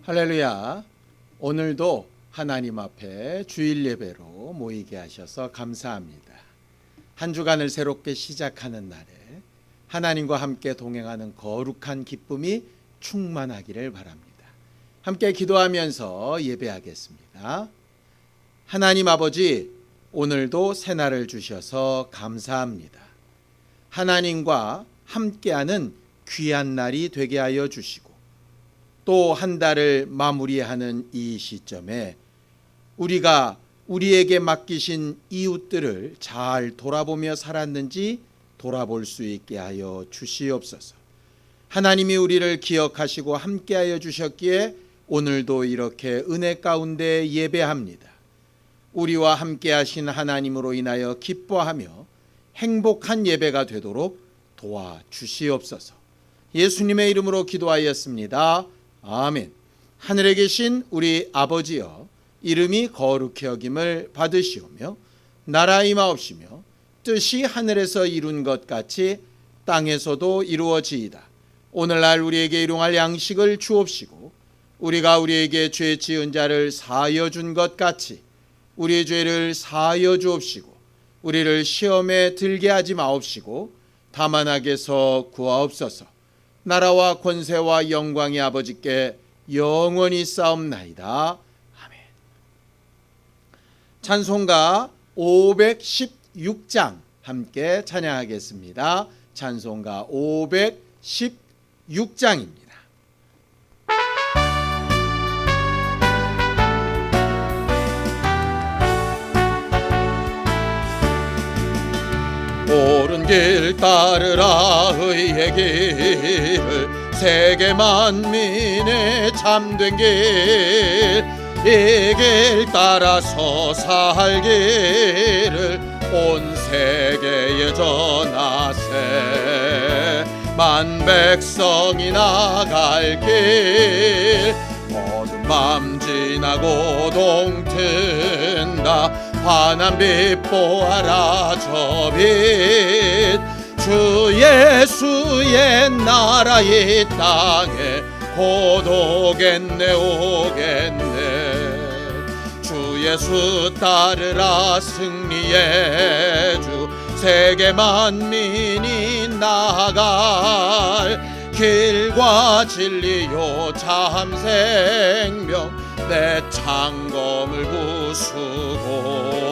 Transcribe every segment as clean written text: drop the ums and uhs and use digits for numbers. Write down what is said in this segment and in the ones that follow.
할렐루야. 오늘도 하나님 앞에 주일 예배로 모이게 하셔서 감사합니다. 한 주간을 새롭게 시작하는 날에 하나님과 함께 동행하는 거룩한 기쁨이 충만하기를 바랍니다. 함께 기도하면서 예배하겠습니다. 하나님 아버지, 오늘도 새날을 주셔서 감사합니다. 하나님과 함께하는 귀한 날이 되게 하여 주시고 또 한 달을 마무리하는 이 시점에 우리가 우리에게 맡기신 이웃들을 잘 돌아보며 살았는지 돌아볼 수 있게 하여 주시옵소서. 하나님이 우리를 기억하시고 함께하여 주셨기에 오늘도 이렇게 은혜 가운데 예배합니다. 우리와 함께하신 하나님으로 인하여 기뻐하며 행복한 예배가 되도록 도와주시옵소서. 예수님의 이름으로 기도하였습니다. 아멘. 하늘에 계신 우리 아버지여, 이름이 거룩히 여김을 받으시오며 나라 임하옵시며 뜻이 하늘에서 이룬 것 같이 땅에서도 이루어지이다. 오늘날 우리에게 일용할 양식을 주옵시고 우리가 우리에게 죄 지은 자를 사하여 준 것 같이 우리의 죄를 사하여 주옵시고 우리를 시험에 들게 하지 마옵시고 다만 악에서 구하옵소서. 나라와 권세와 영광이 아버지께 영원히 싸움나이다. 아멘. 찬송가 516장 함께 찬양하겠습니다. 찬송가 516장입니다. 옳은 길 따르라 의의 길을 세계 만민의 참된 길 이 길 따라서 살기를 온 세계에 전하세. 만 백성이 나갈 길 모든 맘 지나고 동튼다. 환한 빛 보아라 저 빛 주 예수의 나라 이 땅에 곧 오겠네 오겠네. 주 예수 따르라 승리의 주 세계 만민이 나갈 길과 진리요 참 생명 내 창검을 부수고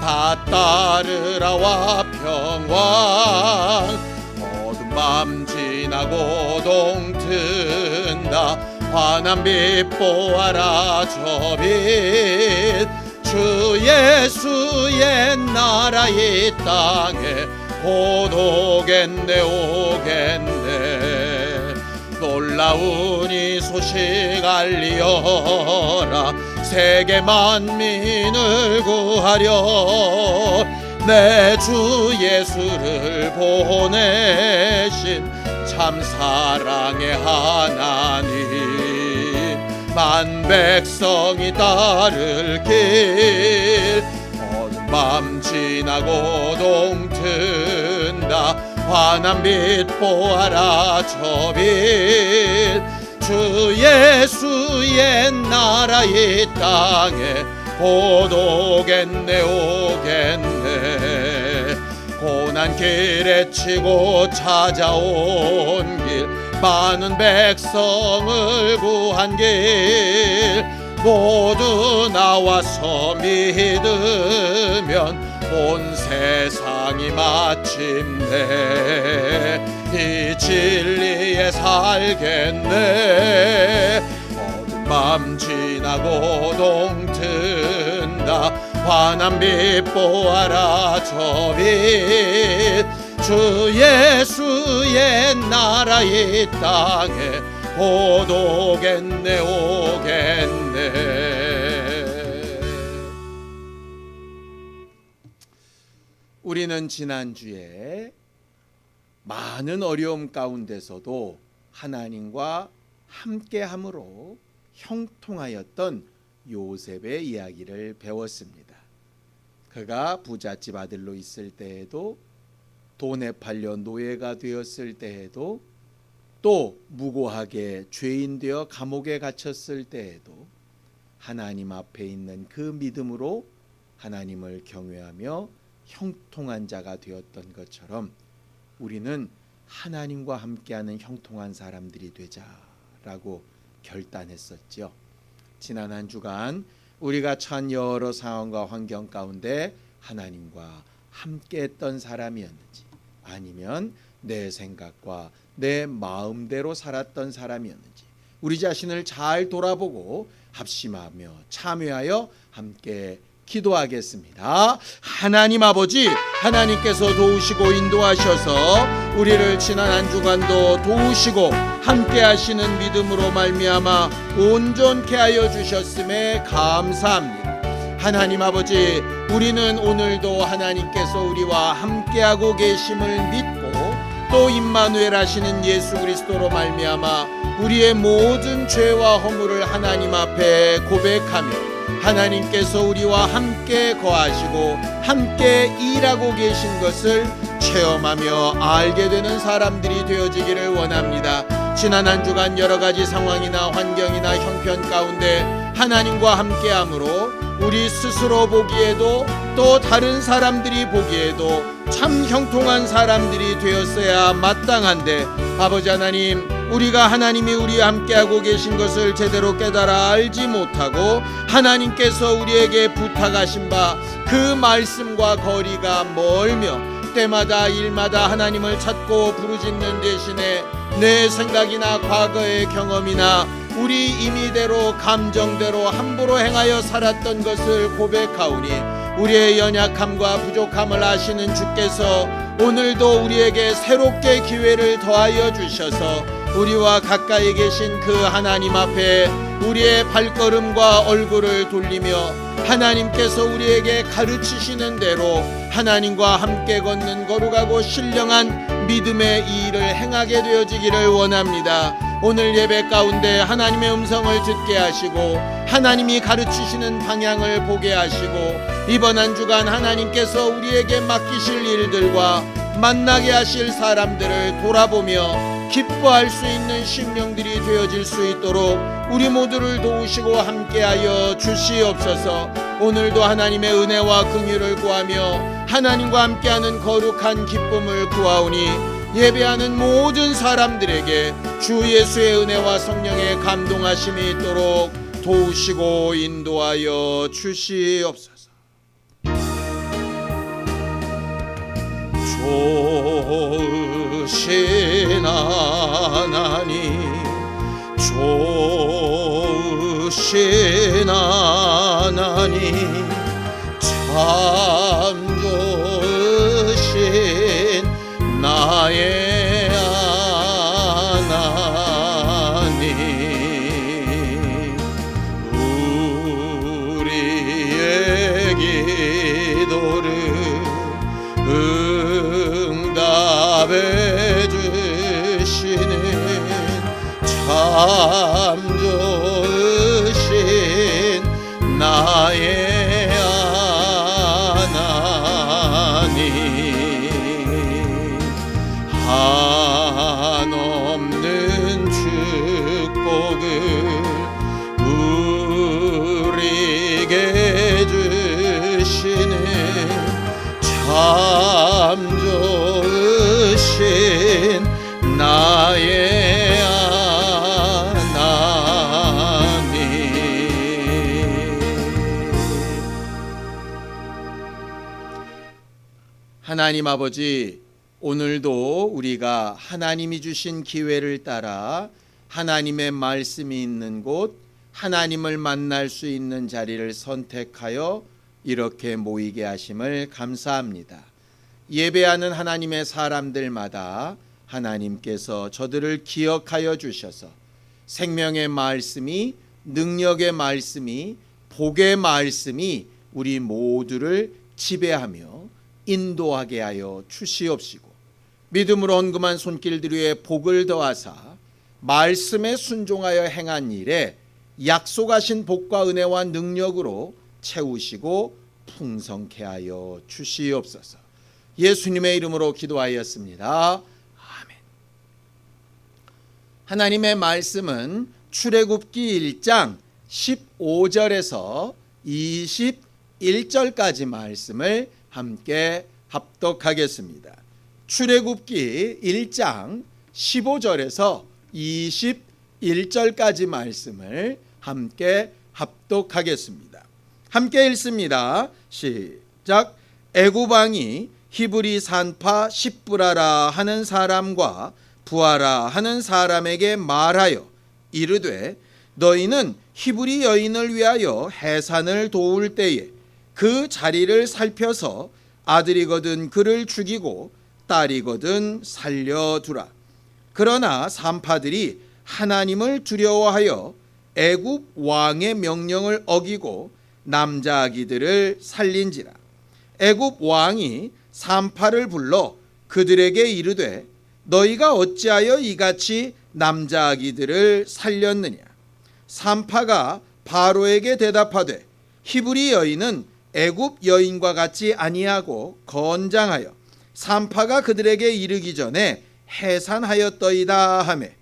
다 따르라와 평강 모든 맘 지나고 동튼다. 환한 빛 보아라 저 빛 주 예수의 나라 이 땅에 곧 오겠네 오겠네. 놀라운 이 소식 알리어라 세계 만민을 구하려 내 주 예수를 보내신 참 사랑의 하나님. 만 백성이 따를 길 모든 맘 지나고 동튼다. 환한 빛 보아라 저 빛 주 예수의 나라 이 땅에 곧 오겠네 오겠네. 고난 길에 치고 찾아온 길 많은 백성을 구한 길 모두 나와서 믿으면 온 세상이 마침내 이 진리에 살겠네. 모든 맘 지나고 동튼다. 환한 빛 보아라 저 빛 주 예수의 나라 이 땅에 곧 오겠네 오겠네. 우리는 지난주에 많은 어려움 가운데서도 하나님과 함께함으로 형통하였던 요셉의 이야기를 배웠습니다. 그가 부잣집 아들로 있을 때에도 돈에 팔려 노예가 되었을 때에도 또 무고하게 죄인 되어 감옥에 갇혔을 때에도 하나님 앞에 있는 그 믿음으로 하나님을 경외하며 형통한 자가 되었던 것처럼 우리는 하나님과 함께하는 형통한 사람들이 되자라고 결단했었지요. 지난 한 주간 우리가 처한 여러 상황과 환경 가운데 하나님과 함께했던 사람이었는지, 아니면 내 생각과 내 마음대로 살았던 사람이었는지 우리 자신을 잘 돌아보고 합심하며 참여하여 함께 기도하겠습니다. 하나님 아버지, 하나님께서 도우시고 인도하셔서 우리를 지난 한 주간도 도우시고 함께 하시는 믿음으로 말미암아 온전케 하여 주셨음에 감사합니다. 하나님 아버지, 우리는 오늘도 하나님께서 우리와 함께하고 계심을 믿고 또 임마누엘 하시는 예수 그리스도로 말미암아 우리의 모든 죄와 허물을 하나님 앞에 고백하며 하나님께서 우리와 함께 거하시고 함께 일하고 계신 것을 체험하며 알게 되는 사람들이 되어지기를 원합니다. 지난 한 주간 여러 가지 상황이나 환경이나 형편 가운데 하나님과 함께함으로 우리 스스로 보기에도 또 다른 사람들이 보기에도 참 형통한 사람들이 되었어야 마땅한데, 아버지 하나님, 우리가 하나님이 우리와 함께하고 계신 것을 제대로 깨달아 알지 못하고 하나님께서 우리에게 부탁하신 바 그 말씀과 거리가 멀며 때마다 일마다 하나님을 찾고 부르짖는 대신에 내 생각이나 과거의 경험이나 우리 임의대로 감정대로 함부로 행하여 살았던 것을 고백하오니 우리의 연약함과 부족함을 아시는 주께서 오늘도 우리에게 새롭게 기회를 더하여 주셔서 우리와 가까이 계신 그 하나님 앞에 우리의 발걸음과 얼굴을 돌리며 하나님께서 우리에게 가르치시는 대로 하나님과 함께 걷는 거룩하고 신령한 믿음의 이 일을 행하게 되어지기를 원합니다. 오늘 예배 가운데 하나님의 음성을 듣게 하시고 하나님이 가르치시는 방향을 보게 하시고 이번 한 주간 하나님께서 우리에게 맡기실 일들과 만나게 하실 사람들을 돌아보며 기뻐할 수 있는 심령들이 되어질 수 있도록 우리 모두를 도우시고 함께하여 주시옵소서. 오늘도 하나님의 은혜와 긍휼을 구하며 하나님과 함께하는 거룩한 기쁨을 구하오니 예배하는 모든 사람들에게 주 예수의 은혜와 성령의 감동하심이 있도록 도우시고 인도하여 주시옵소서. 좋으신 하나님, 좋으신 하나님, 참 좋으신 나의 하나님, 우리의 기도를 응답해 주시는 참 좋으신 나의 하나님, 한없는 축복을 우리에게 주시는 참 좋으신 나의 하나님. 하나님 아버지, 오늘도 우리가 하나님이 주신 기회를 따라 하나님의 말씀이 있는 곳, 하나님을 만날 수 있는 자리를 선택하여 이렇게 모이게 하심을 감사합니다. 예배하는 하나님의 사람들마다 하나님께서 저들을 기억하여 주셔서 생명의 말씀이, 능력의 말씀이, 복의 말씀이 우리 모두를 지배하며 인도하게 하여 주시옵시고 믿음으로 헌금한 손길들 위에 복을 더하사 말씀에 순종하여 행한 일에 약속하신 복과 은혜와 능력으로 채우시고 풍성케 하여 주시옵소서. 예수님의 이름으로 기도하였습니다. 아멘. 하나님의 말씀은 출애굽기 1장 15절에서 21절까지 말씀을 함께 합독하겠습니다. 출애굽기 1장 15절에서 21절까지 말씀을 함께 합독하겠습니다. 함께 읽습니다. 시작. 애굽 왕이 히브리 산파 십브라라 하는 사람과 부하라 하는 사람에게 말하여 이르되 너희는 히브리 여인을 위하여 해산을 도울 때에 그 자리를 살펴서 아들이거든 그를 죽이고 딸이거든 살려두라. 그러나 산파들이 하나님을 두려워하여 애굽 왕의 명령을 어기고 남자 아기들을 살린지라. 애굽 왕이 산파를 불러 그들에게 이르되 너희가 어찌하여 이같이 남자 아기들을 살렸느냐. 산파가 바로에게 대답하되 히브리 여인은 애굽 여인과 같이 아니하고 건장하여 산파가 그들에게 이르기 전에 해산하였더이다 하매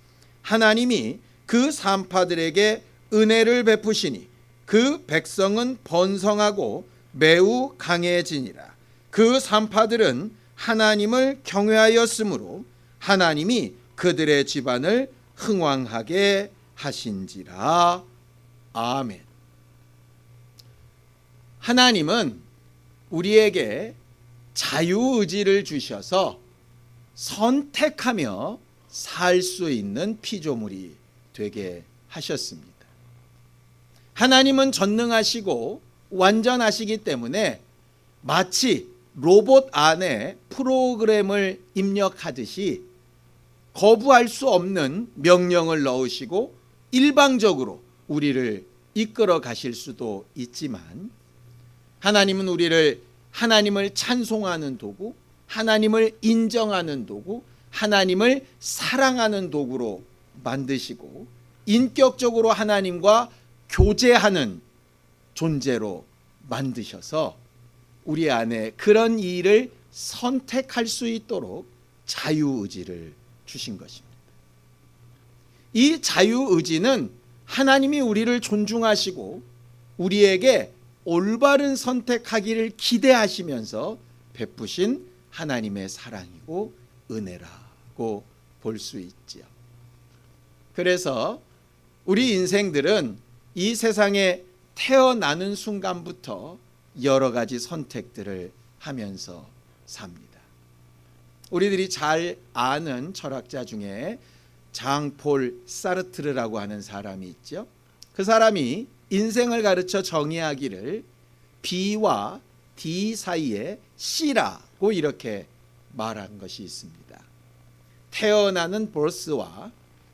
하나님이 그 산파들에게 은혜를 베푸시니 그 백성은 번성하고 매우 강해지니라. 그 산파들은 하나님을 경외하였으므로 하나님이 그들의 집안을 흥왕하게 하신지라. 아멘. 하나님은 우리에게 자유의지를 주셔서 선택하며 살 수 있는 피조물이 되게 하셨습니다. 하나님은 전능하시고 완전하시기 때문에 마치 로봇 안에 프로그램을 입력하듯이 거부할 수 없는 명령을 넣으시고 일방적으로 우리를 이끌어 가실 수도 있지만 하나님은 우리를 하나님을 찬송하는 도구, 하나님을 인정하는 도구, 하나님을 사랑하는 도구로 만드시고 인격적으로 하나님과 교제하는 존재로 만드셔서 우리 안에 그런 일을 선택할 수 있도록 자유의지를 주신 것입니다. 이 자유의지는 하나님이 우리를 존중하시고 우리에게 올바른 선택하기를 기대하시면서 베푸신 하나님의 사랑이고 은혜라고 볼 수 있지요. 그래서 우리 인생들은 이 세상에 태어나는 순간부터 여러 가지 선택들을 하면서 삽니다. 우리들이 잘 아는 철학자 중에 장폴 사르트르라고 하는 사람이 있죠. 그 사람이 인생을 가르쳐 정의하기를 B와 D 사이에 C라고 이렇게 말한 것이 있습니다. 태어나는 birth와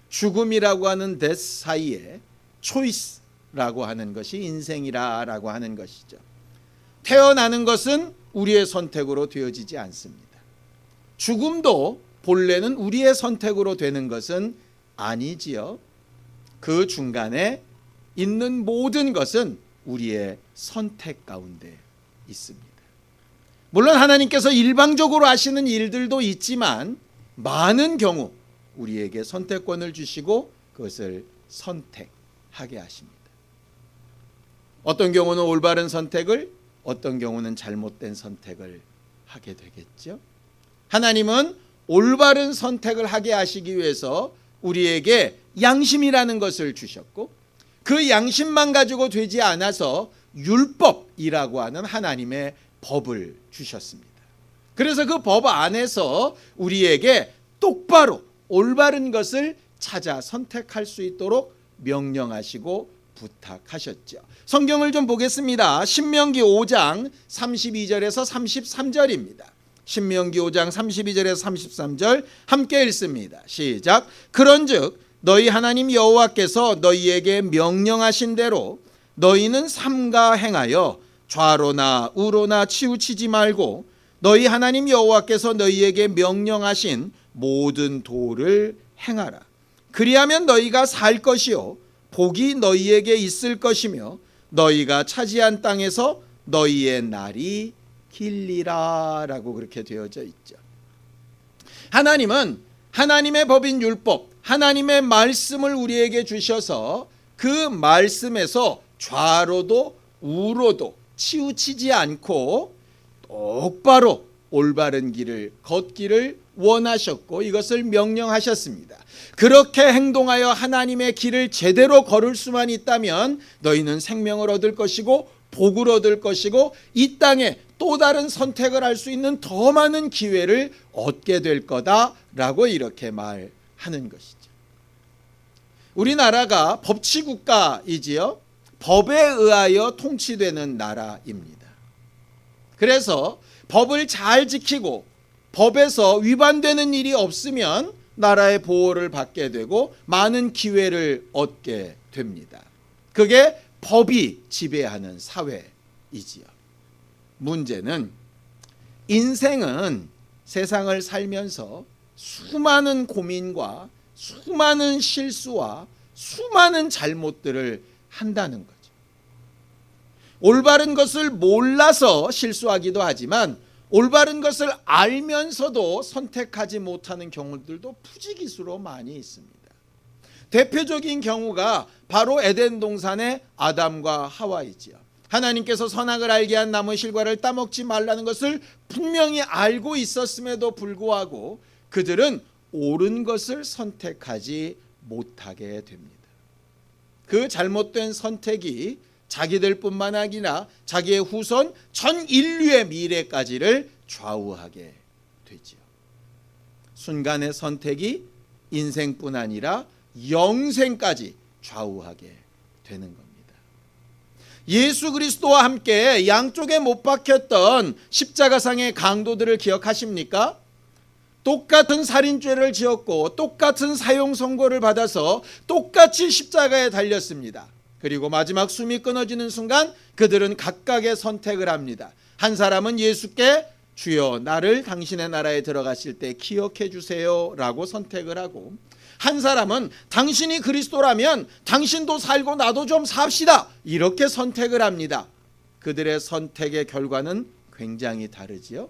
죽음이라고 하는 death 사이에 choice라고 하는 것이 인생이라고 하는 것이죠. 태어나는 것은 우리의 선택으로 되어지지 않습니다. 죽음도 본래는 우리의 선택으로 되는 것은 아니지요. 그 중간에 있는 모든 것은 우리의 선택 가운데 있습니다. 물론 하나님께서 일방적으로 하시는 일들도 있지만 많은 경우 우리에게 선택권을 주시고 그것을 선택하게 하십니다. 어떤 경우는 올바른 선택을, 어떤 경우는 잘못된 선택을 하게 되겠죠. 하나님은 올바른 선택을 하게 하시기 위해서 우리에게 양심이라는 것을 주셨고 그 양심만 가지고 되지 않아서 율법이라고 하는 하나님의 법을 주셨습니다. 그래서 그 법 안에서 우리에게 똑바로 올바른 것을 찾아 선택할 수 있도록 명령하시고 부탁하셨죠. 성경을 좀 보겠습니다. 신명기 5장 32절에서 33절입니다. 신명기 5장 32절에서 33절 함께 읽습니다. 시작. 그런즉 너희 하나님 여호와께서 너희에게 명령하신 대로 너희는 삼가 행하여 좌로나 우로나 치우치지 말고 너희 하나님 여호와께서 너희에게 명령하신 모든 도를 행하라. 그리하면 너희가 살 것이요 복이 너희에게 있을 것이며 너희가 차지한 땅에서 너희의 날이 길리라 라고 그렇게 되어져 있죠. 하나님은 하나님의 법인 율법, 하나님의 말씀을 우리에게 주셔서 그 말씀에서 좌로도 우로도 치우치지 않고 똑바로 올바른 길을 걷기를 원하셨고 이것을 명령하셨습니다. 그렇게 행동하여 하나님의 길을 제대로 걸을 수만 있다면 너희는 생명을 얻을 것이고 복을 얻을 것이고 이 땅에 또 다른 선택을 할 수 있는 더 많은 기회를 얻게 될 거다라고 이렇게 말하는 것이죠. 우리나라가 법치국가이지요. 법에 의하여 통치되는 나라입니다. 그래서 법을 잘 지키고 법에서 위반되는 일이 없으면 나라의 보호를 받게 되고 많은 기회를 얻게 됩니다. 그게 법이 지배하는 사회이지요. 문제는 인생은 세상을 살면서 수많은 고민과 수많은 실수와 수많은 잘못들을 한다는 거죠. 올바른 것을 몰라서 실수하기도 하지만 올바른 것을 알면서도 선택하지 못하는 경우들도 부지기수로 많이 있습니다. 대표적인 경우가 바로 에덴 동산의 아담과 하와이지요. 하나님께서 선악을 알게 한 나무 실과를 따먹지 말라는 것을 분명히 알고 있었음에도 불구하고 그들은 옳은 것을 선택하지 못하게 됩니다. 그 잘못된 선택이 자기들뿐만 아니라 자기의 후손 전 인류의 미래까지를 좌우하게 되지요. 순간의 선택이 인생뿐 아니라 영생까지 좌우하게 되는 겁니다. 예수 그리스도와 함께 양쪽에 못 박혔던 십자가상의 강도들을 기억하십니까? 똑같은 살인죄를 지었고 똑같은 사형 선고를 받아서 똑같이 십자가에 달렸습니다. 그리고 마지막 숨이 끊어지는 순간 그들은 각각의 선택을 합니다. 한 사람은 예수께 주여 나를 당신의 나라에 들어가실 때 기억해 주세요 라고 선택을 하고, 한 사람은 당신이 그리스도라면 당신도 살고 나도 좀 삽시다 이렇게 선택을 합니다. 그들의 선택의 결과는 굉장히 다르지요.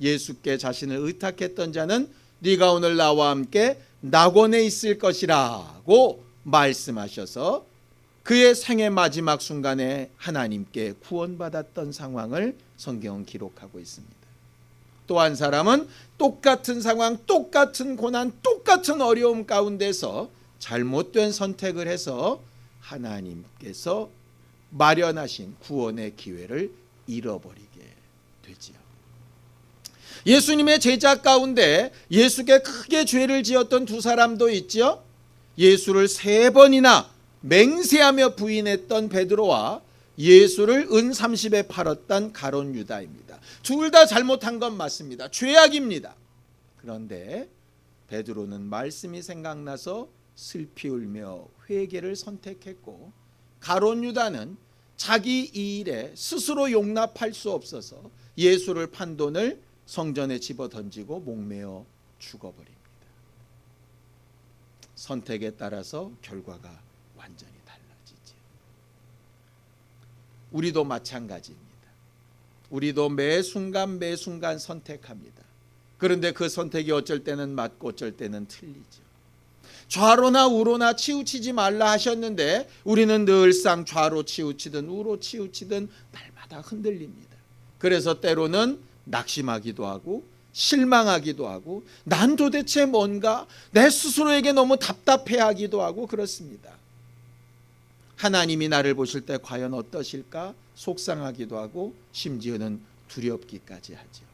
예수께 자신을 의탁했던 자는 네가 오늘 나와 함께 낙원에 있을 것이라고 말씀하셔서 그의 생의 마지막 순간에 하나님께 구원받았던 상황을 성경은 기록하고 있습니다. 또 한 사람은 똑같은 상황, 똑같은 고난, 똑같은 어려움 가운데서 잘못된 선택을 해서 하나님께서 마련하신 구원의 기회를 잃어버리게 되지요. 예수님의 제자 가운데 예수께 크게 죄를 지었던 두 사람도 있죠. 예수를 3번이나 맹세하며 부인했던 베드로와 예수를 은 30에 팔았던 가룟 유다입니다. 둘 다 잘못한 건 맞습니다. 죄악입니다. 그런데 베드로는 말씀이 생각나서 슬피 울며 회개를 선택했고, 가룟 유다는 자기 이 일에 스스로 용납할 수 없어서 예수를 판 돈을 성전에 집어던지고 목매어 죽어버립니다. 선택에 따라서 결과가 완전히 달라지죠. 우리도 마찬가지입니다. 우리도 매 순간 선택합니다. 그런데 그 선택이 어쩔 때는 맞고 어쩔 때는 틀리죠. 좌로나 우로나 치우치지 말라 하셨는데 우리는 늘상 좌로 치우치든 우로 치우치든 날마다 흔들립니다. 그래서 때로는 낙심하기도 하고 실망하기도 하고 난 도대체 뭔가 내 스스로에게 너무 답답해하기도 하고 그렇습니다. 하나님이 나를 보실 때 과연 어떠실까 속상하기도 하고 심지어는 두렵기까지 하죠.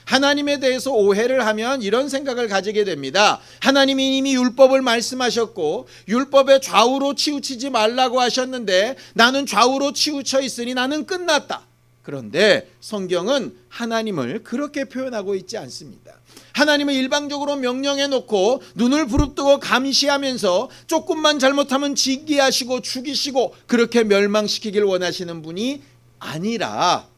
하나님에 대해서 오해를 하면 이런 생각을 가지게 됩니다. 하나님이 이미 율법을 말씀하셨고 율법의 좌우로 치우치지 말라고 하셨는데 나는 좌우로 치우쳐 있으니 나는 끝났다. 그런데 성경은 하나님을 그렇게 표현하고 있지 않습니다. 하나님은 일방적으로 명령해 놓고 눈을 부릅뜨고 감시하면서 조금만 잘못하면 징계하시고 죽이시고 그렇게 멸망시키길 원하시는 분이 아니라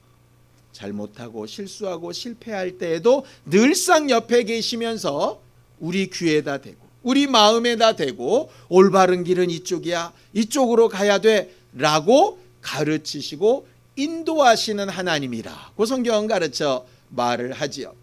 잘못하고 실수하고 실패할 때에도 늘상 옆에 계시면서 우리 귀에다 대고 우리 마음에다 대고 올바른 길은 이쪽이야, 이쪽으로 가야 돼 라고 가르치시고 인도하시는 하나님이라고 성경은 가르쳐 말을 하지요.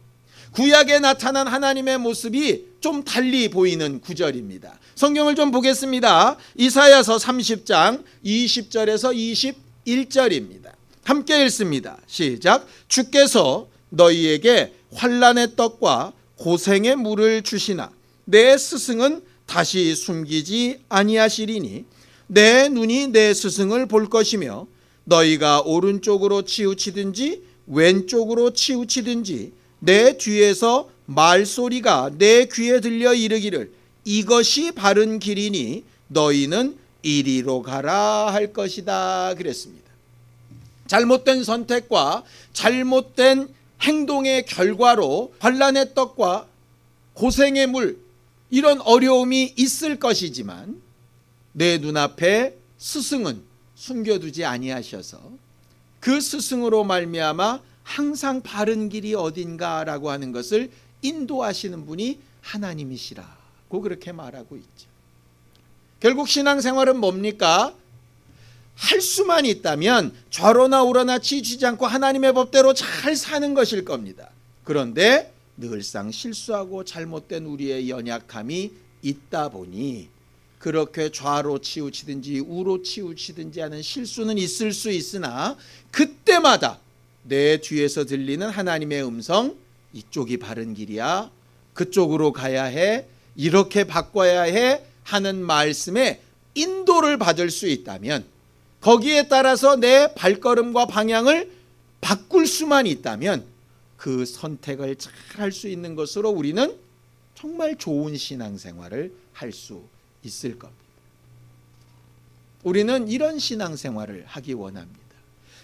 구약에 나타난 하나님의 모습이 좀 달리 보이는 구절입니다. 성경을 좀 보겠습니다. 이사야서 30장 20절에서 21절입니다. 함께 읽습니다. 시작. 주께서 너희에게 환난의 떡과 고생의 물을 주시나 내 스승은 다시 숨기지 아니하시리니 내 눈이 내 스승을 볼 것이며 너희가 오른쪽으로 치우치든지 왼쪽으로 치우치든지 내 뒤에서 말소리가 내 귀에 들려 이르기를 이것이 바른 길이니 너희는 이리로 가라 할 것이다 그랬습니다. 잘못된 선택과 잘못된 행동의 결과로 환난의 떡과 고생의 물 이런 어려움이 있을 것이지만 내 눈앞에 스승은 숨겨두지 아니하셔서 그 스승으로 말미암아 항상 바른 길이 어딘가라고 하는 것을 인도하시는 분이 하나님이시라고 그렇게 말하고 있죠. 결국 신앙생활은 뭡니까? 할 수만 있다면 좌로나 우로나 치우치지 않고 하나님의 법대로 잘 사는 것일 겁니다. 그런데 늘상 실수하고 잘못된 우리의 연약함이 있다 보니 그렇게 좌로 치우치든지 우로 치우치든지 하는 실수는 있을 수 있으나 그때마다 내 뒤에서 들리는 하나님의 음성, 이쪽이 바른 길이야, 그쪽으로 가야 해, 이렇게 바꿔야 해 하는 말씀에 인도를 받을 수 있다면, 거기에 따라서 내 발걸음과 방향을 바꿀 수만 있다면 그 선택을 잘 할 수 있는 것으로 우리는 정말 좋은 신앙생활을 할 수 있을 겁니다. 우리는 이런 신앙생활을 하기 원합니다.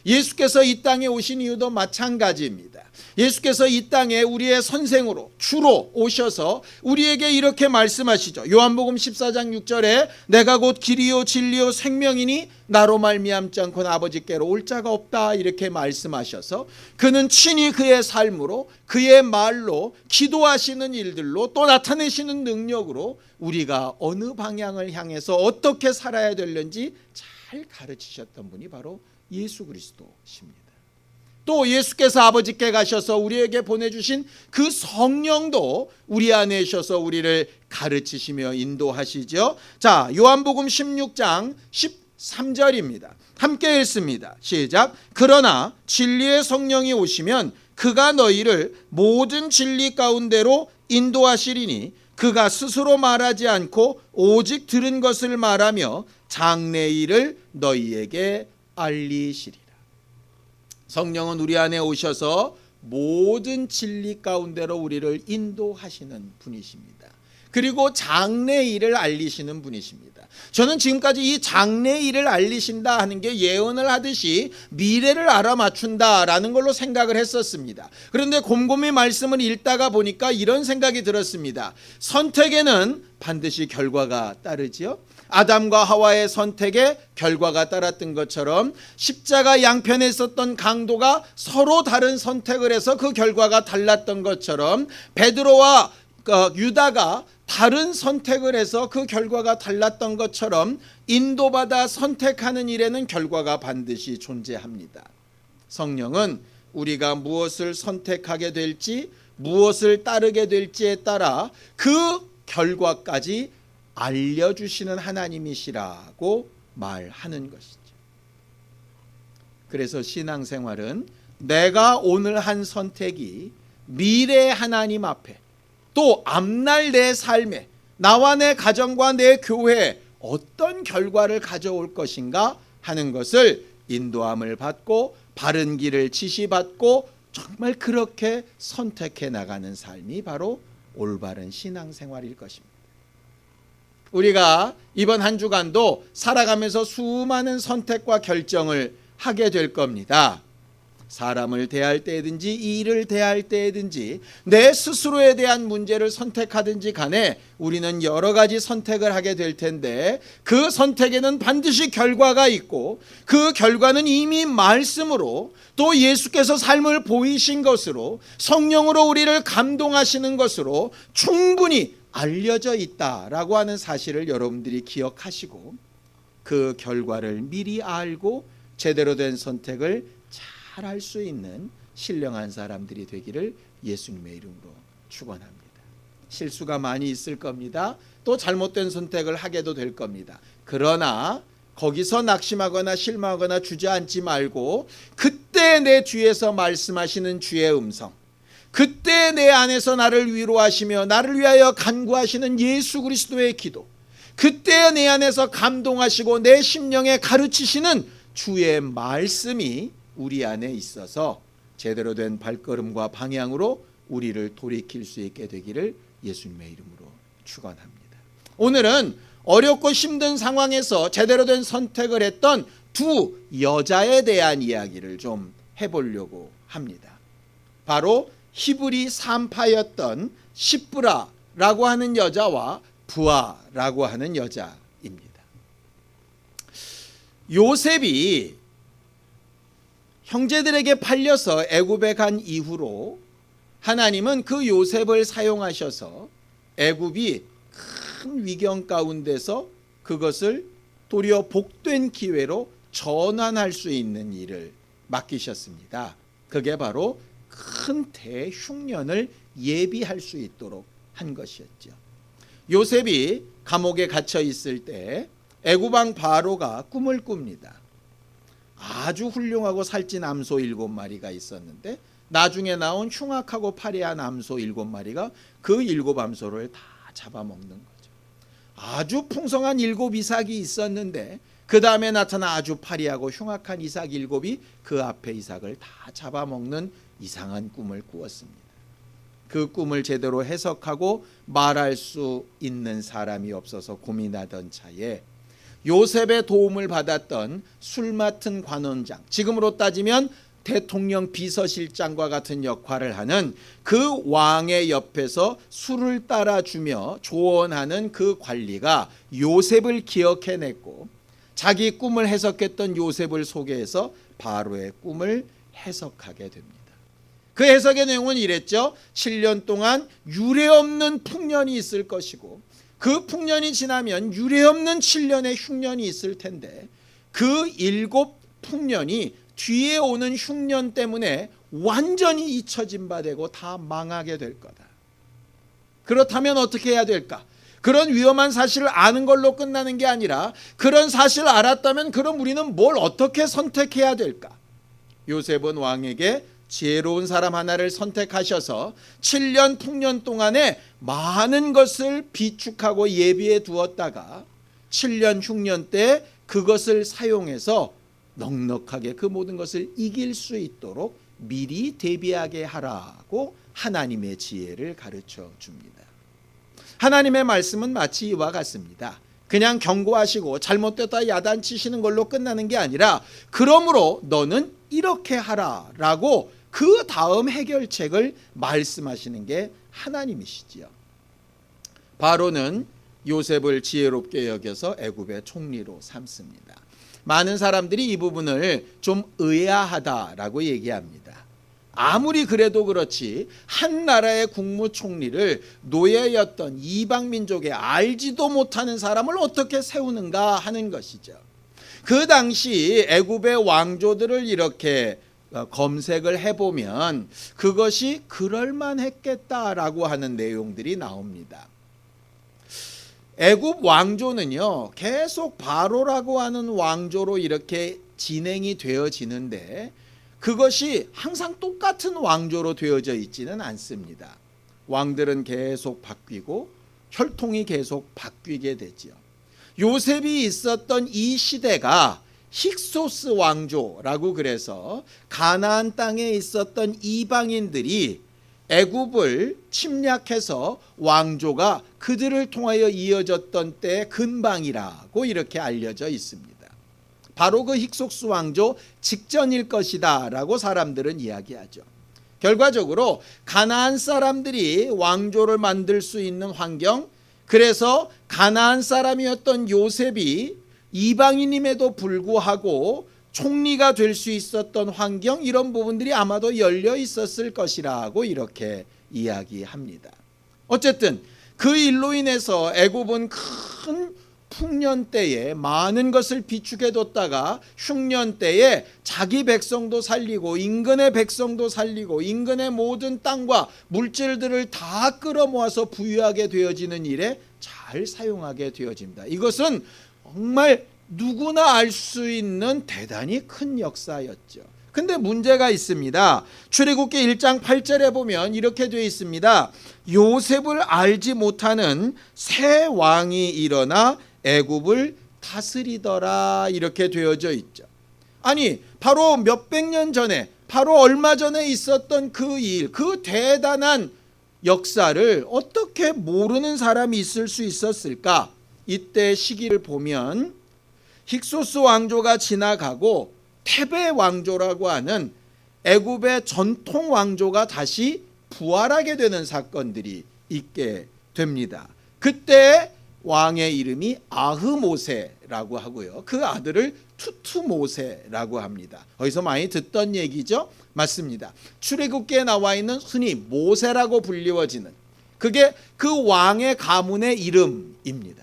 예수께서 이 땅에 오신 이유도 마찬가지입니다. 예수께서 이 땅에 우리의 선생으로 주로 오셔서 우리에게 이렇게 말씀하시죠. 요한복음 14장 6절에 내가 곧 길이요 진리요 생명이니 나로 말미암지 않고는 아버지께로 올 자가 없다 이렇게 말씀하셔서 그는 친히 그의 삶으로 그의 말로 기도하시는 일들로 또 나타내시는 능력으로 우리가 어느 방향을 향해서 어떻게 살아야 되는지 잘 가르치셨던 분이 바로 예수 그리스도십니다. 또 예수께서 아버지께 가셔서 우리에게 보내주신 그 성령도 우리 안에 있어서 우리를 가르치시며 인도하시죠. 자, 요한복음 16장 13절입니다. 함께 읽습니다. 시작. 그러나 진리의 성령이 오시면 그가 너희를 모든 진리 가운데로 인도하시리니 그가 스스로 말하지 않고 오직 들은 것을 말하며 장래일을 너희에게 알리시리라. 성령은 우리 안에 오셔서 모든 진리 가운데로 우리를 인도하시는 분이십니다. 그리고 장래일을 알리시는 분이십니다. 저는 지금까지 이 장래일을 알리신다 하는 게 예언을 하듯이 미래를 알아맞춘다라는 걸로 생각을 했었습니다. 그런데 곰곰이 말씀을 읽다가 보니까 이런 생각이 들었습니다. 선택에는 반드시 결과가 따르지요. 아담과 하와의 선택에 결과가 따랐던 것처럼 십자가 양편에 있었던 강도가 서로 다른 선택을 해서 그 결과가 달랐던 것처럼 베드로와 유다가 다른 선택을 해서 그 결과가 달랐던 것처럼 인도받아 선택하는 일에는 결과가 반드시 존재합니다. 성령은 우리가 무엇을 선택하게 될지 무엇을 따르게 될지에 따라 그 결과까지 알려주시는 하나님이시라고 말하는 것이죠. 그래서 신앙생활은 내가 오늘 한 선택이 미래 하나님 앞에 또 앞날 내 삶에 나와 내 가정과 내 교회에 어떤 결과를 가져올 것인가 하는 것을 인도함을 받고 바른 길을 지시받고 정말 그렇게 선택해 나가는 삶이 바로 올바른 신앙생활일 것입니다. 우리가 이번 한 주간도 살아가면서 수많은 선택과 결정을 하게 될 겁니다. 사람을 대할 때든지 일을 대할 때든지 내 스스로에 대한 문제를 선택하든지 간에 우리는 여러 가지 선택을 하게 될 텐데 그 선택에는 반드시 결과가 있고 그 결과는 이미 말씀으로 또 예수께서 삶을 보이신 것으로 성령으로 우리를 감동하시는 것으로 충분히 알려져 있다라고 하는 사실을 여러분들이 기억하시고 그 결과를 미리 알고 제대로 된 선택을 잘 할 수 있는 신령한 사람들이 되기를 예수님의 이름으로 축원합니다. 실수가 많이 있을 겁니다. 또 잘못된 선택을 하게도 될 겁니다. 그러나 거기서 낙심하거나 실망하거나 주저앉지 말고 그때 내 뒤에서 말씀하시는 주의 음성, 그때 내 안에서 나를 위로하시며 나를 위하여 간구하시는 예수 그리스도의 기도, 그때 내 안에서 감동하시고 내 심령에 가르치시는 주의 말씀이 우리 안에 있어서 제대로 된 발걸음과 방향으로 우리를 돌이킬 수 있게 되기를 예수님의 이름으로 축원합니다. 오늘은 어렵고 힘든 상황에서 제대로 된 선택을 했던 두 여자에 대한 이야기를 좀 해보려고 합니다. 바로 히브리 산파였던 시브라라고 하는 여자와 부아라고 하는 여자입니다. 요셉이 형제들에게 팔려서 애굽에 간 이후로 하나님은 그 요셉을 사용하셔서 애굽이 큰 위경 가운데서 그것을 도리어 복된 기회로 전환할 수 있는 일을 맡기셨습니다. 그게 바로 큰 대흉년을 예비할 수 있도록 한 것이었죠. 요셉이 감옥에 갇혀 있을 때 애굽 왕 바로가 꿈을 꿉니다. 아주 훌륭하고 살찐 암소 7마리가 있었는데 나중에 나온 흉악하고 파리한 암소 7마리가 그 7암소를 다 잡아먹는 거죠. 아주 풍성한 7이삭이 있었는데 그 다음에 나타나 아주 파리하고 흉악한 이삭 7이 그 앞에 이삭을 다 잡아먹는 이상한 꿈을 꾸었습니다. 그 꿈을 제대로 해석하고 말할 수 있는 사람이 없어서 고민하던 차에 요셉의 도움을 받았던 술 맡은 관원장, 지금으로 따지면 대통령 비서실장과 같은 역할을 하는 그 왕의 옆에서 술을 따라주며 조언하는 그 관리가 요셉을 기억해냈고 자기 꿈을 해석했던 요셉을 소개해서 바로의 꿈을 해석하게 됩니다. 그 해석의 내용은 이랬죠. 7년 동안 유례없는 풍년이 있을 것이고 그 풍년이 지나면 유례없는 7년의 흉년이 있을 텐데 그 7 풍년이 뒤에 오는 흉년 때문에 완전히 잊혀진 바 되고 다 망하게 될 거다. 그렇다면 어떻게 해야 될까? 그런 위험한 사실을 아는 걸로 끝나는 게 아니라 그런 사실을 알았다면 그럼 우리는 뭘 어떻게 선택해야 될까? 요셉은 왕에게 지혜로운 사람 하나를 선택하셔서 7년 풍년 동안에 많은 것을 비축하고 예비해 두었다가 7년 흉년 때 그것을 사용해서 넉넉하게 그 모든 것을 이길 수 있도록 미리 대비하게 하라고 하나님의 지혜를 가르쳐 줍니다. 하나님의 말씀은 마치 이와 같습니다. 그냥 경고하시고 잘못됐다 야단치시는 걸로 끝나는 게 아니라 그러므로 너는 이렇게 하라라고 그 다음 해결책을 말씀하시는 게 하나님이시지요. 바로는 요셉을 지혜롭게 여겨서 애굽의 총리로 삼습니다. 많은 사람들이 이 부분을 좀 의아하다라고 얘기합니다. 아무리 그래도 그렇지 한 나라의 국무총리를 노예였던 이방 민족에 알지도 못하는 사람을 어떻게 세우는가 하는 것이죠. 그 당시 애굽의 왕조들을 이렇게 검색을 해보면 그것이 그럴만했겠다라고 하는 내용들이 나옵니다. 애굽 왕조는요 계속 바로라고 하는 왕조로 이렇게 진행이 되어지는데 그것이 항상 똑같은 왕조로 되어져 있지는 않습니다. 왕들은 계속 바뀌고 혈통이 계속 바뀌게 되지요. 요셉이 있었던 이 시대가 힉소스 왕조라고 그래서 가나안 땅에 있었던 이방인들이 애굽을 침략해서 왕조가 그들을 통하여 이어졌던 때 근방이라고 이렇게 알려져 있습니다. 바로 그 힉소스 왕조 직전일 것이다 라고 사람들은 이야기하죠. 결과적으로 가나안 사람들이 왕조를 만들 수 있는 환경, 그래서 가나안 사람이었던 요셉이 이방인임에도 불구하고 총리가 될 수 있었던 환경, 이런 부분들이 아마도 열려 있었을 것이라고 이렇게 이야기합니다. 어쨌든 그 일로 인해서 애굽은 큰 풍년 때에 많은 것을 비축해뒀다가 흉년 때에 자기 백성도 살리고 인근의 백성도 살리고 인근의 모든 땅과 물질들을 다 끌어모아서 부유하게 되어지는 일에 잘 사용하게 되어집니다. 이것은 정말 누구나 알 수 있는 대단히 큰 역사였죠. 근데 문제가 있습니다. 출애굽기 1장 8절에 보면 이렇게 되어 있습니다. 요셉을 알지 못하는 새 왕이 일어나 애굽을 다스리더라, 이렇게 되어져 있죠. 아니, 바로 몇백 년 전에, 바로 얼마 전에 있었던 그 일, 그 대단한 역사를 어떻게 모르는 사람이 있을 수 있었을까? 이때 시기를 보면 힉소스 왕조가 지나가고 테베 왕조라고 하는 애굽의 전통 왕조가 다시 부활하게 되는 사건들이 있게 됩니다. 그때 왕의 이름이 아흐모세라고 하고요, 그 아들을 투투모세라고 합니다. 어디서 많이 듣던 얘기죠? 맞습니다. 출애굽기에 나와 있는 흔히 모세라고 불리워지는, 그게 그 왕의 가문의 이름입니다.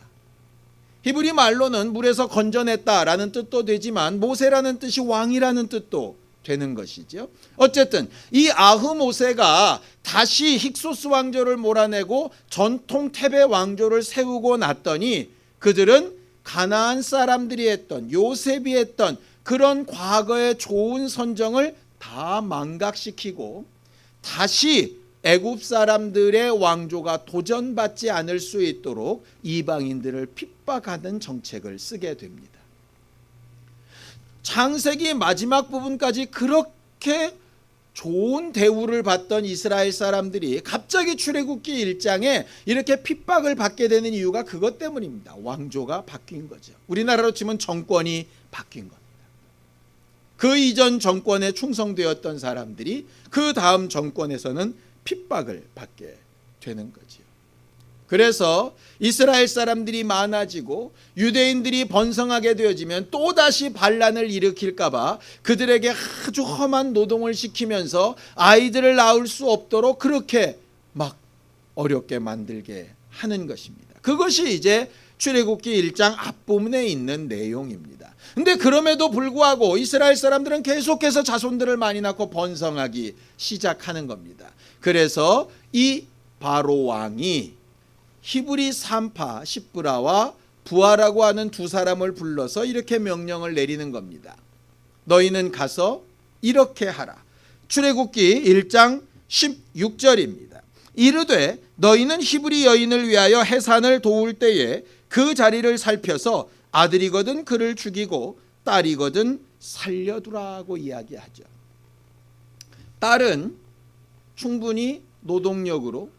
히브리 말로는 물에서 건져냈다라는 뜻도 되지만 모세라는 뜻이 왕이라는 뜻도 되는 것이죠. 어쨌든 이 아흐모세가 다시 힉소스 왕조를 몰아내고 전통 테베 왕조를 세우고 났더니 그들은 가나안 사람들이 했던, 요셉이 했던 그런 과거의 좋은 선정을 다 망각시키고 다시 애굽 사람들의 왕조가 도전받지 않을 수 있도록 이방인들을 핍박하는 정책을 쓰게 됩니다. 창세기 마지막 부분까지 그렇게 좋은 대우를 받던 이스라엘 사람들이 갑자기 출애굽기 1장에 이렇게 핍박을 받게 되는 이유가 그것 때문입니다. 왕조가 바뀐 거죠. 우리나라로 치면 정권이 바뀐 겁니다. 그 이전 정권에 충성되었던 사람들이 그 다음 정권에서는 핍박을 받게 되는 거지요. 그래서 이스라엘 사람들이 많아지고 유대인들이 번성하게 되어지면 또다시 반란을 일으킬까 봐 그들에게 아주 험한 노동을 시키면서 아이들을 낳을 수 없도록 그렇게 막 어렵게 만들게 하는 것입니다. 그것이 이제 출애굽기 1장 앞부분에 있는 내용입니다. 근데 그럼에도 불구하고 이스라엘 사람들은 계속해서 자손들을 많이 낳고 번성하기 시작하는 겁니다. 그래서 이 바로 왕이 히브리 산파 십브라와 부하라고 하는 두 사람을 불러서 이렇게 명령을 내리는 겁니다. 너희는 가서 이렇게 하라. 출애굽기 1장 16절입니다. 이르되 너희는 히브리 여인을 위하여 해산을 도울 때에 그 자리를 살펴서 아들이거든 그를 죽이고 딸이거든 살려두라고 이야기하죠. 딸은 충분히 노동력으로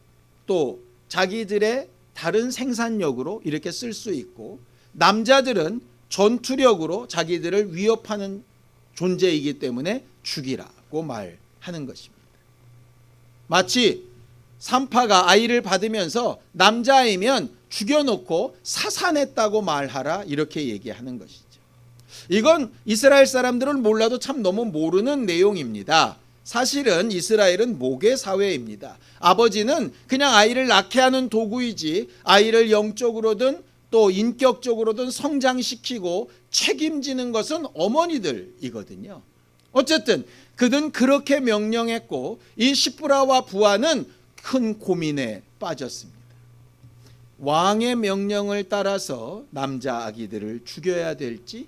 또 자기들의 다른 생산력으로 이렇게 쓸 수 있고, 남자들은 전투력으로 자기들을 위협하는 존재이기 때문에 죽이라고 말하는 것입니다. 마치 산파가 아이를 받으면서 남자이면 죽여놓고 사산했다고 말하라, 이렇게 얘기하는 것이죠. 이건 이스라엘 사람들은 몰라도 참 너무 모르는 내용입니다. 사실은 이스라엘은 모계 사회입니다. 아버지는 그냥 아이를 낳게 하는 도구이지 아이를 영적으로든 또 인격적으로든 성장시키고 책임지는 것은 어머니들이거든요. 어쨌든 그는 그렇게 명령했고 이 십브라와 부하는 큰 고민에 빠졌습니다. 왕의 명령을 따라서 남자 아기들을 죽여야 될지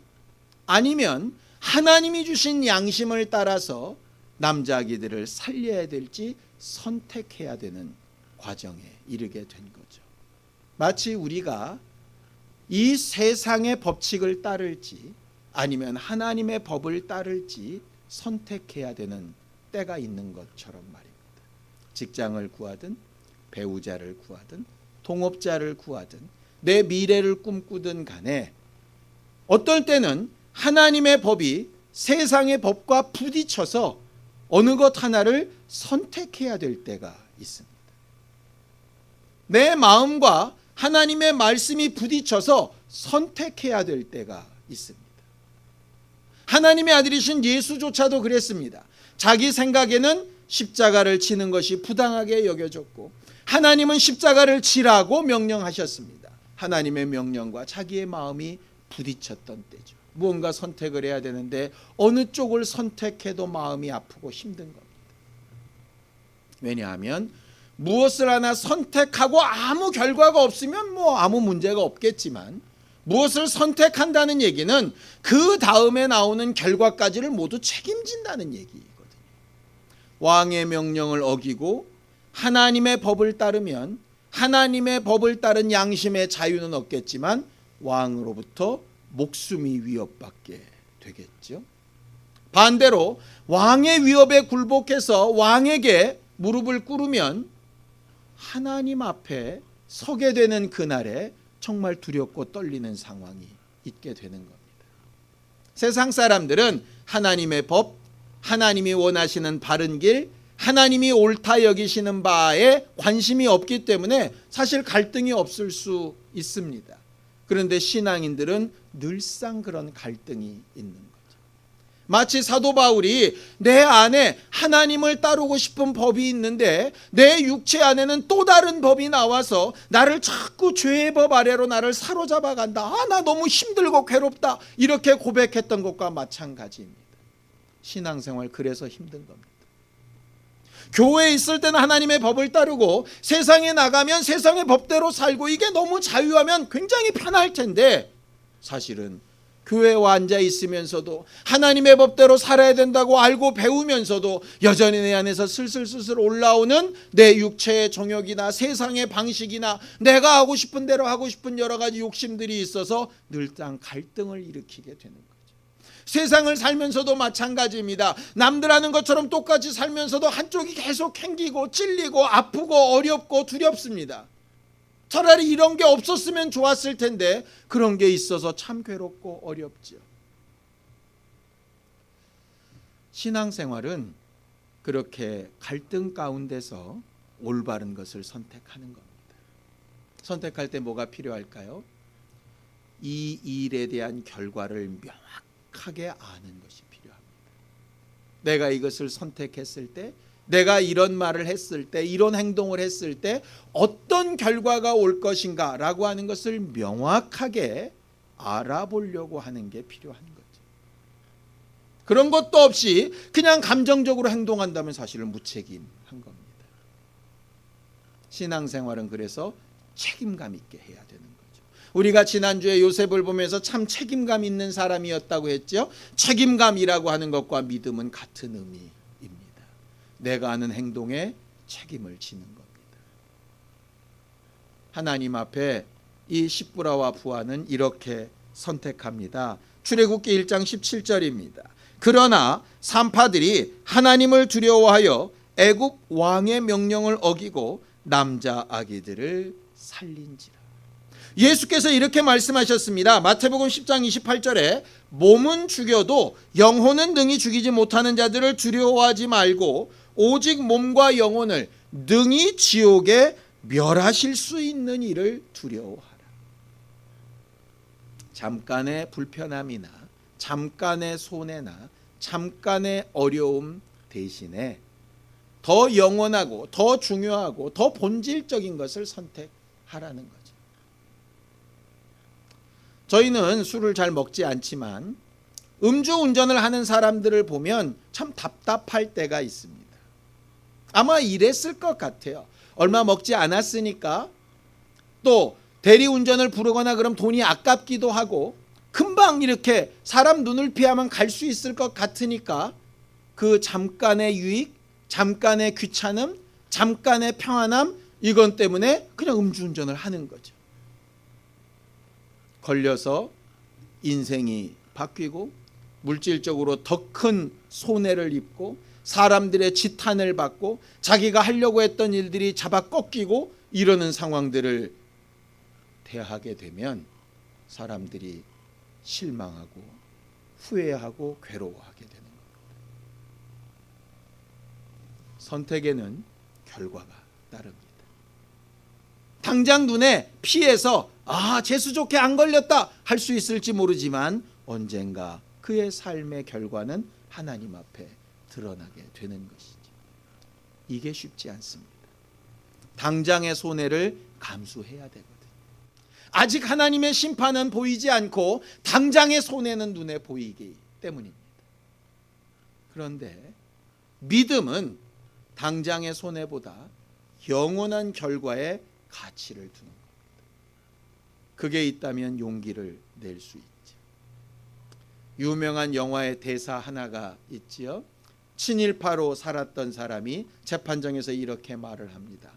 아니면 하나님이 주신 양심을 따라서 남자 아기들을 살려야 될지 선택해야 되는 과정에 이르게 된 거죠. 마치 우리가 이 세상의 법칙을 따를지 아니면 하나님의 법을 따를지 선택해야 되는 때가 있는 것처럼 말입니다. 직장을 구하든 배우자를 구하든 동업자를 구하든 내 미래를 꿈꾸든 간에 어떨 때는 하나님의 법이 세상의 법과 부딪혀서 어느 것 하나를 선택해야 될 때가 있습니다. 내 마음과 하나님의 말씀이 부딪혀서 선택해야 될 때가 있습니다. 하나님의 아들이신 예수조차도 그랬습니다. 자기 생각에는 십자가를 치는 것이 부당하게 여겨졌고 하나님은 십자가를 지라고 명령하셨습니다. 하나님의 명령과 자기의 마음이 부딪혔던 때죠. 무언가 선택을 해야 되는데 어느 쪽을 선택해도 마음이 아프고 힘든 겁니다. 왜냐하면 무엇을 하나 선택하고 아무 결과가 없으면 아무 문제가 없겠지만, 무엇을 선택한다는 얘기는 그 다음에 나오는 결과까지를 모두 책임진다는 얘기거든요. 왕의 명령을 어기고 하나님의 법을 따르면 하나님의 법을 따른 양심의 자유는 얻겠지만 왕으로부터 목숨이 위협받게 되겠죠. 반대로 왕의 위협에 굴복해서 왕에게 무릎을 꿇으면 하나님 앞에 서게 되는 그날에 정말 두렵고 떨리는 상황이 있게 되는 겁니다. 세상 사람들은 하나님의 법, 하나님이 원하시는 바른 길, 하나님이 옳다 여기시는 바에 관심이 없기 때문에 사실 갈등이 없을 수 있습니다. 그런데 신앙인들은 늘상 그런 갈등이 있는 거죠. 마치 사도 바울이 내 안에 하나님을 따르고 싶은 법이 있는데 내 육체 안에는 또 다른 법이 나와서 나를 자꾸 죄의 법 아래로 나를 사로잡아 간다. 나 너무 힘들고 괴롭다. 이렇게 고백했던 것과 마찬가지입니다. 신앙생활 그래서 힘든 겁니다. 교회에 있을 때는 하나님의 법을 따르고 세상에 나가면 세상의 법대로 살고 이게 너무 자유하면 굉장히 편할 텐데, 사실은 교회에 앉아 있으면서도 하나님의 법대로 살아야 된다고 알고 배우면서도 여전히 내 안에서 슬슬 올라오는 내 육체의 정욕이나 세상의 방식이나 내가 하고 싶은 대로 하고 싶은 여러 가지 욕심들이 있어서 늘상 갈등을 일으키게 되는 거예요. 세상을 살면서도 마찬가지입니다. 남들 하는 것처럼 똑같이 살면서도 한쪽이 계속 캥기고 찔리고 아프고 어렵고 두렵습니다. 차라리 이런 게 없었으면 좋았을 텐데 그런 게 있어서 참 괴롭고 어렵죠. 신앙생활은 그렇게 갈등 가운데서 올바른 것을 선택하는 겁니다. 선택할 때 뭐가 필요할까요? 이 일에 대한 결과를 명확하게 아는 것이 필요합니다. 내가 이것을 선택했을 때, 내가 이런 말을 했을 때, 이런 행동을 했을 때 어떤 결과가 올 것인가 라고 하는 것을 명확하게 알아보려고 하는 게 필요한 거죠. 그런 것도 없이 그냥 감정적으로 행동한다면 사실은 무책임한 겁니다. 신앙생활은 그래서 책임감 있게 해야 되는 거죠. 우리가 지난주에 요셉을 보면서 참 책임감 있는 사람이었다고 했죠. 책임감이라고 하는 것과 믿음은 같은 의미입니다. 내가 하는 행동에 책임을 지는 겁니다. 하나님 앞에 이 십부라와 부하는 이렇게 선택합니다. 출애굽기 1장 17절입니다. 그러나 산파들이 하나님을 두려워하여 애굽 왕의 명령을 어기고 남자 아기들을 살린지라. 예수께서 이렇게 말씀하셨습니다. 마태복음 10장 28절에 몸은 죽여도 영혼은 능히 죽이지 못하는 자들을 두려워하지 말고 오직 몸과 영혼을 능히 지옥에 멸하실 수 있는 이를 두려워하라. 잠깐의 불편함이나 잠깐의 손해나 잠깐의 어려움 대신에 더 영원하고 더 중요하고 더 본질적인 것을 선택하라는 거죠. 저희는 술을 잘 먹지 않지만 음주운전을 하는 사람들을 보면 참 답답할 때가 있습니다. 아마 이랬을 것 같아요. 얼마 먹지 않았으니까, 또 대리운전을 부르거나 그럼 돈이 아깝기도 하고 금방 이렇게 사람 눈을 피하면 갈 수 있을 것 같으니까 그 잠깐의 유익, 잠깐의 귀찮음, 잠깐의 평안함, 이건 때문에 그냥 음주운전을 하는 거죠. 걸려서 인생이 바뀌고 물질적으로 더 큰 손해를 입고 사람들의 지탄을 받고 자기가 하려고 했던 일들이 잡아 꺾이고 이러는 상황들을 대하게 되면 사람들이 실망하고 후회하고 괴로워하게 되는 겁니다. 선택에는 결과가 따릅니다. 당장 눈에 피해서 재수 좋게 안 걸렸다 할 수 있을지 모르지만 언젠가 그의 삶의 결과는 하나님 앞에 드러나게 되는 것이죠. 이게 쉽지 않습니다. 당장의 손해를 감수해야 되거든요. 아직 하나님의 심판은 보이지 않고 당장의 손해는 눈에 보이기 때문입니다. 그런데 믿음은 당장의 손해보다 영원한 결과에 가치를 두는 겁니다. 그게 있다면 용기를 낼 수 있죠. 유명한 영화의 대사 하나가 있지요. 친일파로 살았던 사람이 재판정에서 이렇게 말을 합니다.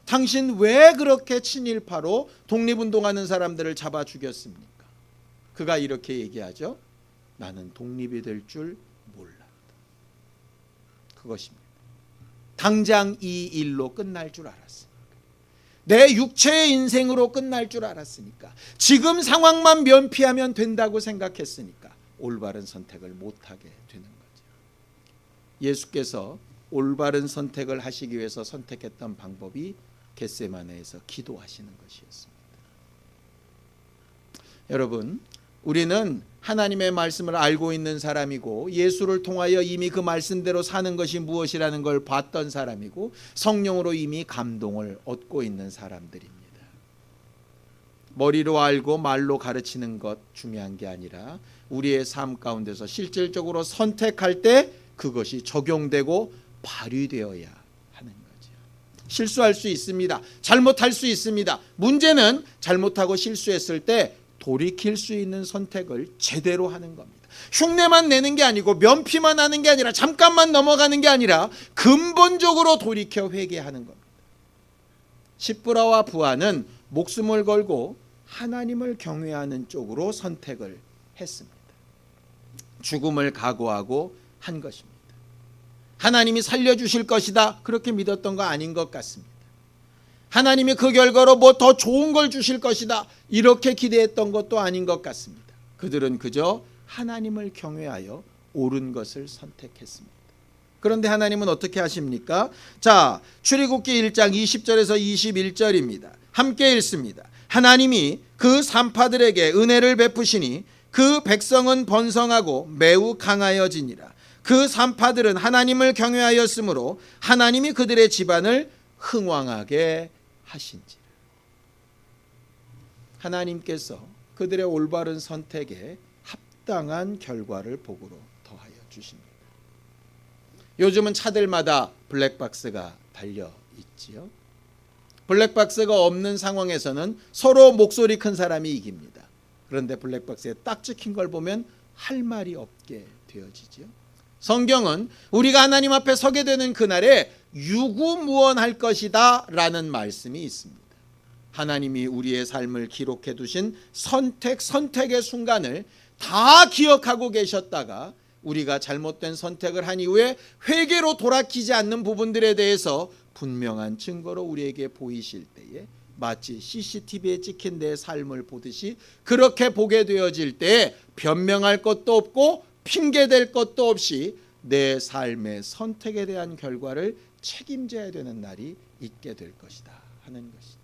당신 왜 그렇게 친일파로 독립운동하는 사람들을 잡아 죽였습니까? 그가 이렇게 얘기하죠. 나는 독립이 될 줄 몰랐다. 그것입니다. 당장 이 일로 끝날 줄 알았으니까. 내 육체의 인생으로 끝날 줄 알았으니까. 지금 상황만 면피하면 된다고 생각했으니까 올바른 선택을 못하게 되는 거죠. 예수께서 올바른 선택을 하시기 위해서 선택했던 방법이 겟세마네에서 기도하시는 것이었습니다. 여러분, 우리는 하나님의 말씀을 알고 있는 사람이고 예수를 통하여 이미 그 말씀대로 사는 것이 무엇이라는 걸 봤던 사람이고 성령으로 이미 감동을 얻고 있는 사람들입니다. 머리로 알고 말로 가르치는 것 중요한 게 아니라 우리의 삶 가운데서 실질적으로 선택할 때 그것이 적용되고 발휘되어야 하는 거죠. 실수할 수 있습니다. 잘못할 수 있습니다. 문제는 잘못하고 실수했을 때 돌이킬 수 있는 선택을 제대로 하는 겁니다. 흉내만 내는 게 아니고 면피만 하는 게 아니라 잠깐만 넘어가는 게 아니라 근본적으로 돌이켜 회개하는 겁니다. 십부라와 부하는 목숨을 걸고 하나님을 경외하는 쪽으로 선택을 했습니다. 죽음을 각오하고 한 것입니다. 하나님이 살려주실 것이다 그렇게 믿었던 거 아닌 것 같습니다. 하나님이 그 결과로 뭐 더 좋은 걸 주실 것이다 이렇게 기대했던 것도 아닌 것 같습니다. 그들은 그저 하나님을 경외하여 옳은 것을 선택했습니다. 그런데 하나님은 어떻게 하십니까? 자, 출애굽기 1장 20절에서 21절입니다. 함께 읽습니다. 하나님이 그 산파들에게 은혜를 베푸시니 그 백성은 번성하고 매우 강하여지니라. 그 산파들은 하나님을 경외하였으므로 하나님이 그들의 집안을 흥왕하게 하신지라. 하나님께서 그들의 올바른 선택에 합당한 결과를 복으로 더하여 주십니다. 요즘은 차들마다 블랙박스가 달려 있지요. 블랙박스가 없는 상황에서는 서로 목소리 큰 사람이 이깁니다. 그런데 블랙박스에 딱 찍힌 걸 보면 할 말이 없게 되어지지요. 성경은 우리가 하나님 앞에 서게 되는 그날에 유구무원할 것이다 라는 말씀이 있습니다. 하나님이 우리의 삶을 기록해 두신 선택의 순간을 다 기억하고 계셨다가 우리가 잘못된 선택을 한 이후에 회개로 돌아키지 않는 부분들에 대해서 분명한 증거로 우리에게 보이실 때에 마치 CCTV에 찍힌 내 삶을 보듯이 그렇게 보게 되어질 때 변명할 것도 없고 핑계댈 것도 없이 내 삶의 선택에 대한 결과를 책임져야 되는 날이 있게 될 것이다 하는 것이죠.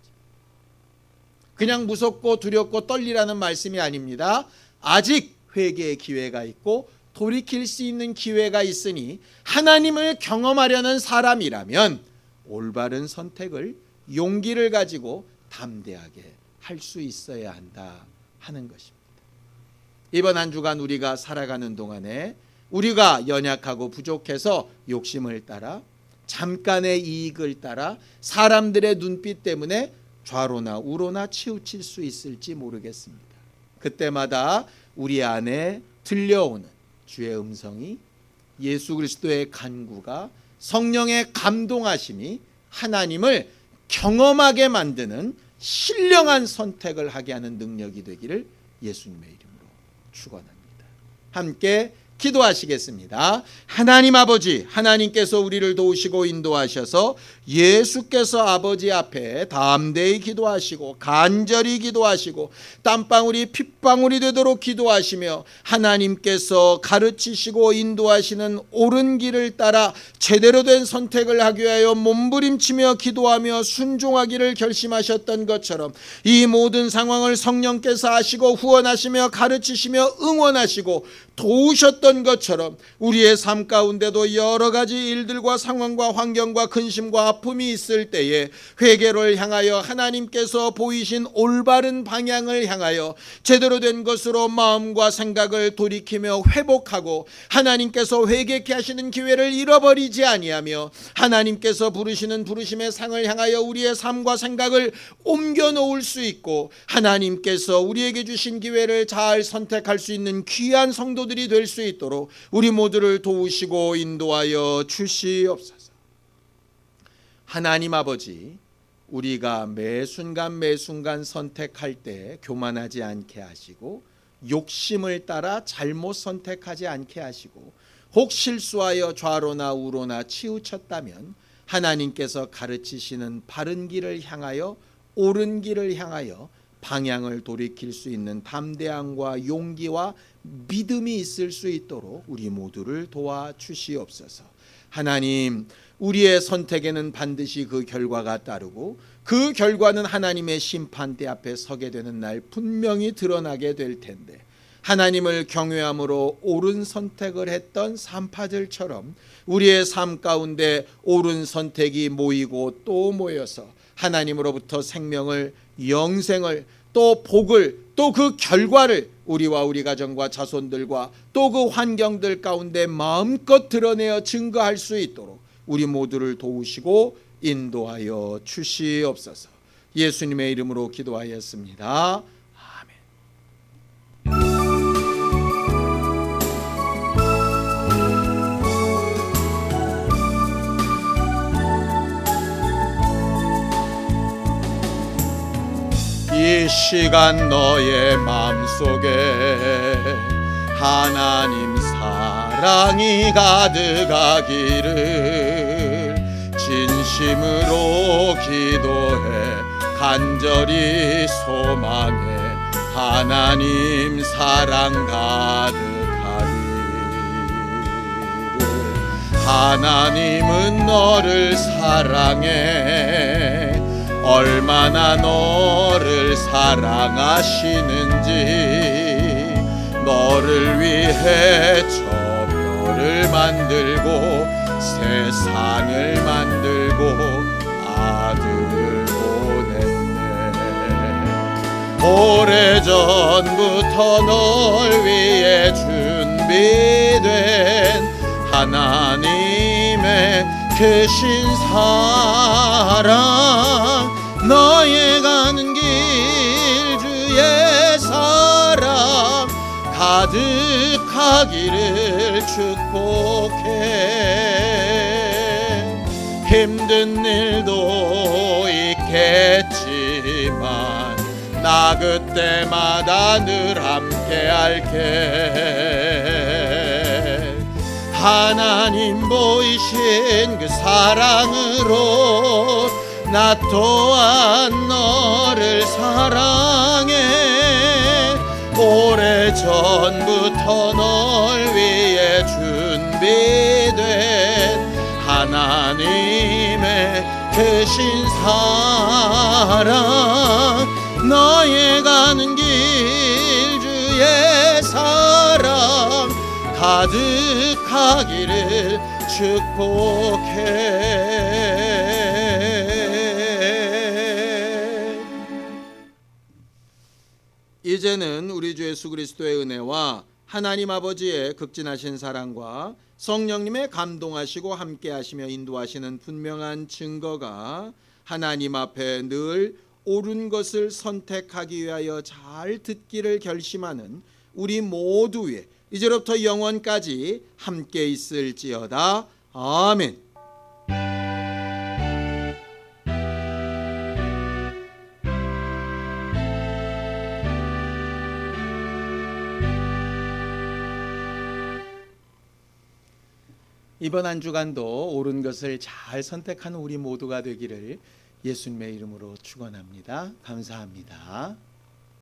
그냥 무섭고 두렵고 떨리라는 말씀이 아닙니다. 아직 회개의 기회가 있고 돌이킬 수 있는 기회가 있으니 하나님을 경험하려는 사람이라면 올바른 선택을 용기를 가지고 담대하게 할 수 있어야 한다 하는 것입니다. 이번 한 주간 우리가 살아가는 동안에 우리가 연약하고 부족해서 욕심을 따라 잠깐의 이익을 따라 사람들의 눈빛 때문에 좌로나 우로나 치우칠 수 있을지 모르겠습니다. 그때마다 우리 안에 들려오는 주의 음성이 예수 그리스도의 간구가 성령의 감동하심이 하나님을 경험하게 만드는 신령한 선택을 하게 하는 능력이 되기를 예수님의 이름으로 축원합니다. 함께 기도하시겠습니다. 하나님 아버지, 하나님께서 우리를 도우시고 인도하셔서 예수께서 아버지 앞에 담대히 기도하시고 간절히 기도하시고 땀방울이 핏방울이 되도록 기도하시며 하나님께서 가르치시고 인도하시는 옳은 길을 따라 제대로 된 선택을 하기 위하여 몸부림치며 기도하며 순종하기를 결심하셨던 것처럼 이 모든 상황을 성령께서 아시고 후원하시며 가르치시며 응원하시고 도우셨던 것처럼 우리의 삶 가운데도 여러 가지 일들과 상황과 환경과 근심과 아픔이 있을 때에 회개를 향하여 하나님께서 보이신 올바른 방향을 향하여 제대로 된 것으로 마음과 생각을 돌이키며 회복하고 하나님께서 회개케 하시는 기회를 잃어버리지 아니하며 하나님께서 부르시는 부르심의 상을 향하여 우리의 삶과 생각을 옮겨 놓을 수 있고 하나님께서 우리에게 주신 기회를 잘 선택할 수 있는 귀한 성도들이 될 수 있도록 우리 모두를 도우시고 인도하여 주시옵소서. 하나님 아버지, 우리가 매 순간 선택할 때 교만하지 않게 하시고 욕심을 따라 잘못 선택하지 않게 하시고 혹 실수하여 좌로나 우로나 치우쳤다면 하나님께서 가르치시는 바른 길을 향하여 옳은 길을 향하여 방향을 돌이킬 수 있는 담대함과 용기와 믿음이 있을 수 있도록 우리 모두를 도와주시옵소서. 하나님, 우리의 선택에는 반드시 그 결과가 따르고 그 결과는 하나님의 심판대 앞에 서게 되는 날 분명히 드러나게 될 텐데 하나님을 경외함으로 옳은 선택을 했던 산파들처럼 우리의 삶 가운데 옳은 선택이 모이고 또 모여서 하나님으로부터 생명을, 영생을, 또 복을, 또 그 결과를 우리와 우리 가정과 자손들과 또 그 환경들 가운데 마음껏 드러내어 증거할 수 있도록 우리 모두를 도우시고 인도하여 주시옵소서. 예수님의 이름으로 기도하였습니다. 이 시간 너의 마음속에 하나님 사랑이 가득하기를 진심으로 기도해 간절히 소망해 하나님 사랑 가득하기를. 하나님은 너를 사랑해 얼마나 너를 사랑하시는지 너를 위해 저 별을 만들고 세상을 만들고 아들을 보냈네. 오래전부터 널 위해 준비된 하나님의 크신 사랑 너의 가는 길 주의 사랑 가득하기를 축복해. 힘든 일도 있겠지만 나 그때마다 늘 함께 할게. 하나님 보이신 그 사랑으로 나 또한 너를 사랑해. 오래전부터 널 위해 준비된 하나님의 크신 사랑 너의 가는 길 주의 사랑 가득하기를 축복해. 이제는 우리 주 예수 그리스도의 은혜와 하나님 아버지의 극진하신 사랑과 성령님의 감동하시고 함께하시며 인도하시는 분명한 증거가 하나님 앞에 늘 옳은 것을 선택하기 위하여 잘 듣기를 결심하는 우리 모두 위에 이제로부터 영원까지 함께 있을지어다. 아멘. 이번 한 주간도 옳은 것을 잘 선택하는 우리 모두가 되기를 예수님의 이름으로 축원합니다. 감사합니다.